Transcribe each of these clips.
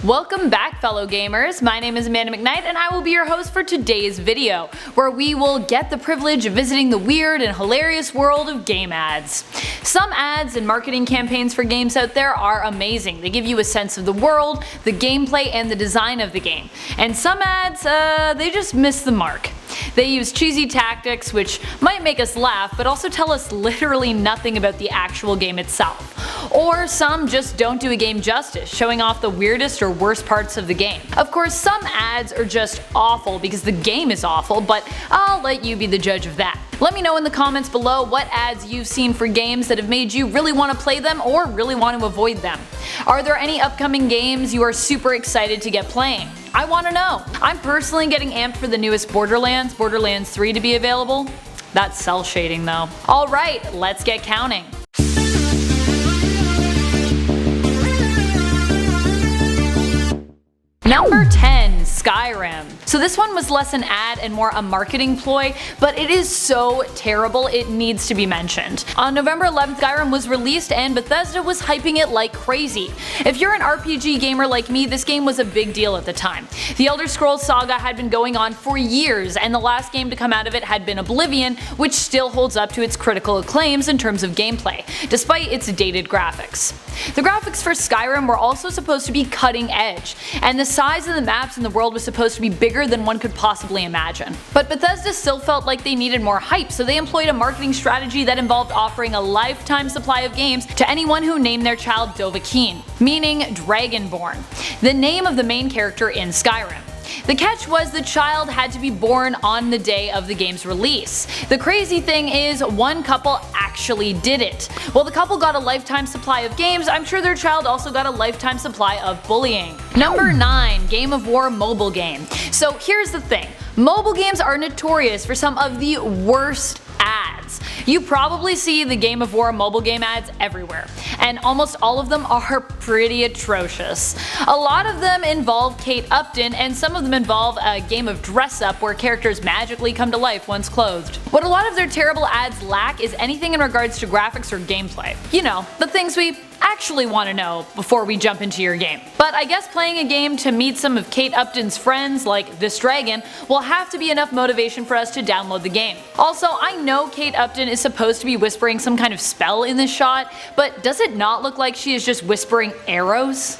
Welcome back, fellow gamers. My name is Amanda McKnight and I will be your host for today's video, where we will get the privilege of visiting the weird and hilarious world of game ads. Some ads and marketing campaigns for games out there are amazing. They give you a sense of the world, the gameplay, and the design of the game. And some ads, they just miss the mark. They use cheesy tactics which might make us laugh but also tell us literally nothing about the actual game itself. Or some just don't do a game justice, showing off the weirdest or worst parts of the game. Of course, some ads are just awful because the game is awful, but I'll let you be the judge of that. Let me know in the comments below what ads you've seen for games that have made you really want to play them or really want to avoid them. Are there any upcoming games you are super excited to get playing? I want to know. I'm personally getting amped for the newest Borderlands 3 to be available. That's cell shading though. Alright, let's get counting. Number 10, Skyrim. So this one was less an ad and more a marketing ploy, but it is so terrible it needs to be mentioned. On November 11th, Skyrim was released and Bethesda was hyping it like crazy. If you're an RPG gamer like me, this game was a big deal at the time. The Elder Scrolls saga had been going on for years, and the last game to come out of it had been Oblivion, which still holds up to its critical acclaims in terms of gameplay, despite its dated graphics. The graphics for Skyrim were also supposed to be cutting edge, and the size of the maps in the world was supposed to be bigger than one could possibly imagine. But Bethesda still felt like they needed more hype, so they employed a marketing strategy that involved offering a lifetime supply of games to anyone who named their child Dovahkiin, meaning Dragonborn, the name of the main character in Skyrim. The catch was the child had to be born on the day of the game's release. The crazy thing is, one couple actually did it. While the couple got a lifetime supply of games, I'm sure their child also got a lifetime supply of bullying. Number 9, Game of War mobile game. So here's the thing, mobile games are notorious for some of the worst ads. You probably see the Game of War mobile game ads everywhere, and almost all of them are pretty atrocious. A lot of them involve Kate Upton, and some of them involve a game of dress up where characters magically come to life once clothed. What a lot of their terrible ads lack is anything in regards to graphics or gameplay. You know, the things we actually want to know before we jump into your game. But I guess playing a game to meet some of Kate Upton's friends, like this dragon, will have to be enough motivation for us to download the game. Also, I know Kate Upton is supposed to be whispering some kind of spell in this shot, but does it not look like she is just whispering arrows?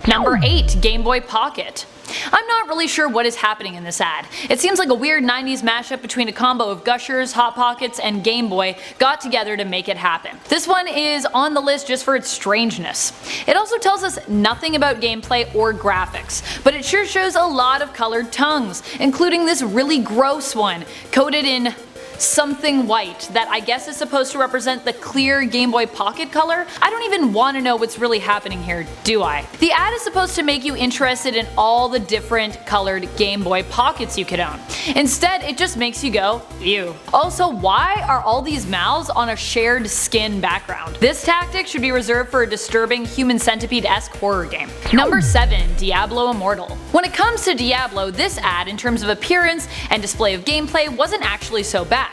Number 8, Gameboy Pocket. I'm not really sure what is happening in this ad. It seems like a weird 90s mashup between a combo of Gushers, Hot Pockets, and Game Boy got together to make it happen. This one is on the list just for its strangeness. It also tells us nothing about gameplay or graphics, but it sure shows a lot of colored tongues, including this really gross one, coated in something white that I guess is supposed to represent the clear Game Boy Pocket color. I don't even want to know what's really happening here, do I? The ad is supposed to make you interested in all the different colored Game Boy Pockets you could own. Instead, it just makes you go, ew. Also, why are all these mouths on a shared skin background? This tactic should be reserved for a disturbing human centipede-esque horror game. Number 7, Diablo Immortal. When it comes to Diablo, this ad in terms of appearance and display of gameplay wasn't actually so bad.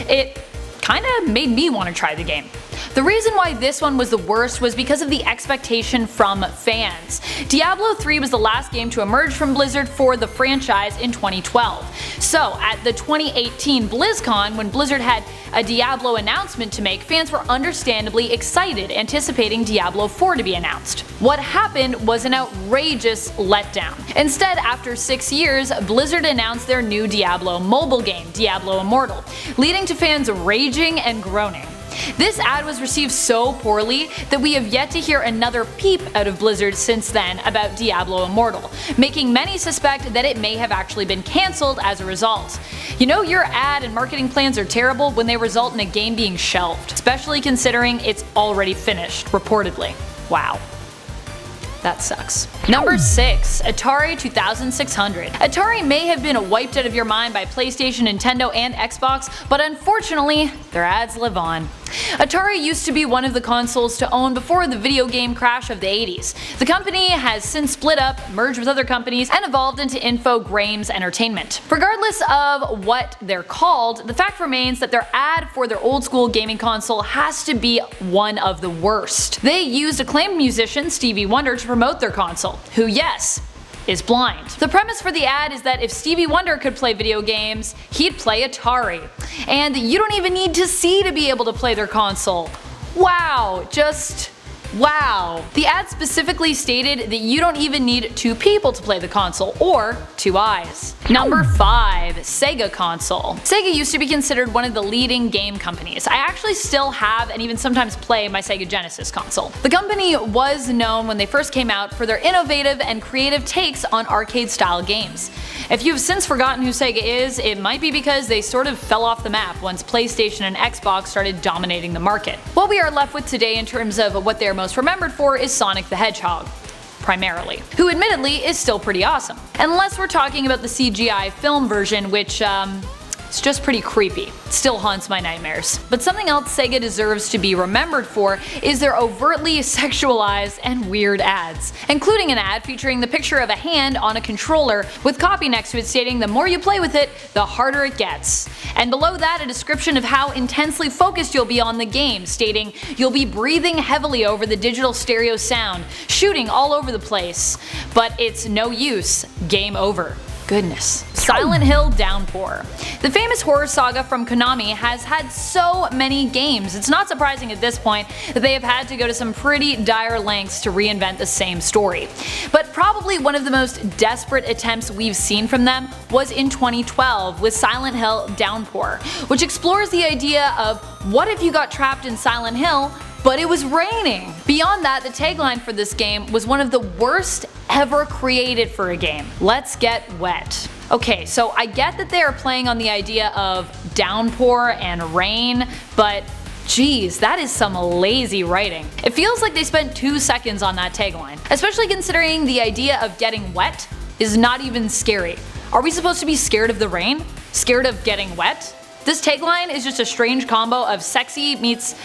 It kinda made me want to try the game. The reason why this one was the worst was because of the expectation from fans. Diablo 3 was the last game to emerge from Blizzard for the franchise in 2012. So at the 2018 BlizzCon, when Blizzard had a Diablo announcement to make, fans were understandably excited, anticipating Diablo 4 to be announced. What happened was an outrageous letdown. Instead, after 6 years, Blizzard announced their new Diablo mobile game, Diablo Immortal, leading to fans raging and groaning. This ad was received so poorly that we have yet to hear another peep out of Blizzard since then about Diablo Immortal, making many suspect that it may have actually been cancelled as a result. You know your ad and marketing plans are terrible when they result in a game being shelved, especially considering it's already finished, reportedly. Wow. That sucks. Number 6, Atari 2600. Atari may have been wiped out of your mind by PlayStation, Nintendo, and Xbox, but unfortunately, their ads live on. Atari used to be one of the consoles to own before the video game crash of the 80s. The company has since split up, merged with other companies, and evolved into Infogrames Entertainment. Regardless of what they're called, the fact remains that their ad for their old school gaming console has to be one of the worst. They used acclaimed musician Stevie Wonder to promote their console, who, yes, is blind. The premise for the ad is that if Stevie Wonder could play video games, he'd play Atari. And you don't even need to see to be able to play their console. Wow, just wow. The ad specifically stated that you don't even need 2 people to play the console, or 2 eyes. Number 5. Sega Console. Sega used to be considered one of the leading game companies. I actually still have and even sometimes play my Sega Genesis console. The company was known when they first came out for their innovative and creative takes on arcade-style games. If you've since forgotten who Sega is, it might be because they sort of fell off the map once PlayStation and Xbox started dominating the market. What we are left with today in terms of what they are most remembered for is Sonic the Hedgehog, primarily, who admittedly is still pretty awesome. Unless we're talking about the CGI film version, which it's just pretty creepy. It still haunts my nightmares. But something else Sega deserves to be remembered for is their overtly sexualized and weird ads, including an ad featuring the picture of a hand on a controller with copy next to it stating the more you play with it, the harder it gets. And below that, a description of how intensely focused you'll be on the game, stating you'll be breathing heavily over the digital stereo sound, shooting all over the place, but it's no use, game over. Goodness. Silent Hill Downpour. The famous horror saga from Konami has had so many games, it's not surprising at this point that they have had to go to some pretty dire lengths to reinvent the same story. But probably one of the most desperate attempts we've seen from them was in 2012 with Silent Hill Downpour, which explores the idea of what if you got trapped in Silent Hill but it was raining. Beyond that, the tagline for this game was one of the worst ever created for a game. Let's get wet. Okay, so I get that they are playing on the idea of downpour and rain, but geez, that is some lazy writing. It feels like they spent 2 seconds on that tagline, especially considering the idea of getting wet is not even scary. Are we supposed to be scared of the rain? Scared of getting wet? This tagline is just a strange combo of sexy meets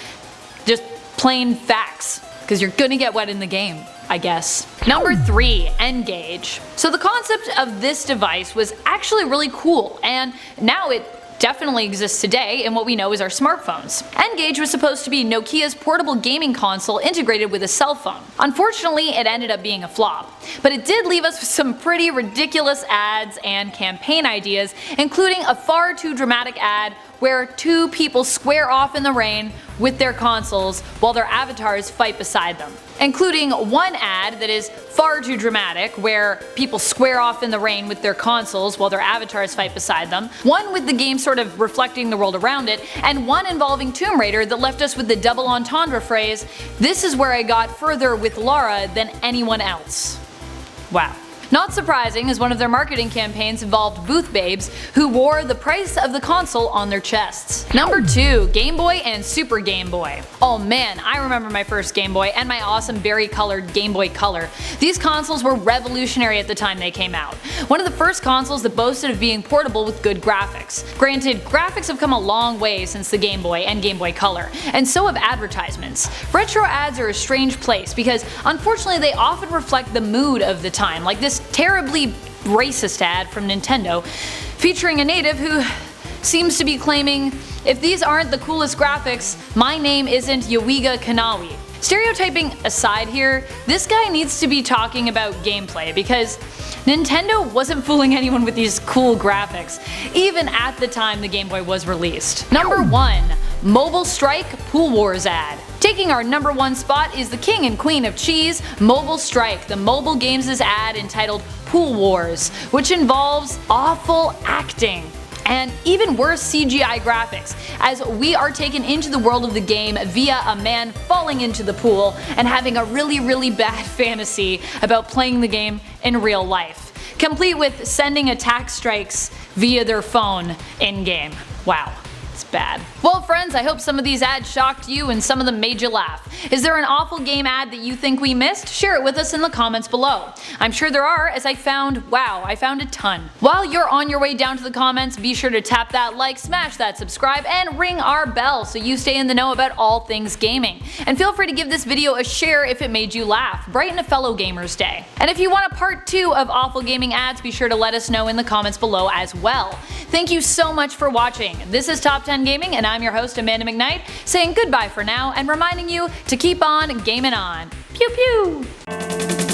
just plain facts, because you're gonna get wet in the game, I guess. Number 3. N-Gage. So the concept of this device was actually really cool, and now it definitely exists today in what we know as our smartphones. N-Gage was supposed to be Nokia's portable gaming console integrated with a cell phone. Unfortunately, it ended up being a flop, but it did leave us with some pretty ridiculous ads and campaign ideas, including a far too dramatic ad where 2 people square off in the rain with their consoles while their avatars fight beside them. Including one ad that is far too dramatic where people square off in the rain with their consoles while their avatars fight beside them, one with the game sort of reflecting the world around it, and one involving Tomb Raider that left us with the double entendre phrase, "This is where I got further with Lara than anyone else." Wow. Not surprising, as one of their marketing campaigns involved booth babes who wore the price of the console on their chests. Number 2. Game Boy and Super Game Boy. Oh man, I remember my first Game Boy and my awesome berry-colored Game Boy Color. These consoles were revolutionary at the time they came out. One of the first consoles that boasted of being portable with good graphics. Granted, graphics have come a long way since the Game Boy and Game Boy Color, and so have advertisements. Retro ads are a strange place because unfortunately they often reflect the mood of the time, like this terribly racist ad from Nintendo featuring a native who seems to be claiming, "If these aren't the coolest graphics, my name isn't Yawiga Kanawi." Stereotyping aside here, this guy needs to be talking about gameplay because Nintendo wasn't fooling anyone with these cool graphics, even at the time the Game Boy was released. Number 1. Mobile Strike Pool Wars ad. Taking our number 1 spot is the king and queen of cheese, Mobile Strike, the mobile games' ad entitled Pool Wars, which involves awful acting and even worse CGI graphics, as we are taken into the world of the game via a man falling into the pool and having a really bad fantasy about playing the game in real life, complete with sending attack strikes via their phone in-game. Wow. It's bad. Well friends, I hope some of these ads shocked you and some of them made you laugh. Is there an awful game ad that you think we missed? Share it with us in the comments below. I'm sure there are, as I found a ton. While you're on your way down to the comments, be sure to tap that like, smash that subscribe, and ring our bell so you stay in the know about all things gaming. And feel free to give this video a share if it made you laugh. Brighten a fellow gamer's day. And if you want a part 2 of awful gaming ads, be sure to let us know in the comments below as well. Thank you so much for watching. This is Top 10 Gaming, and I'm your host Amanda McKnight, saying goodbye for now and reminding you to keep on gaming on. Pew pew!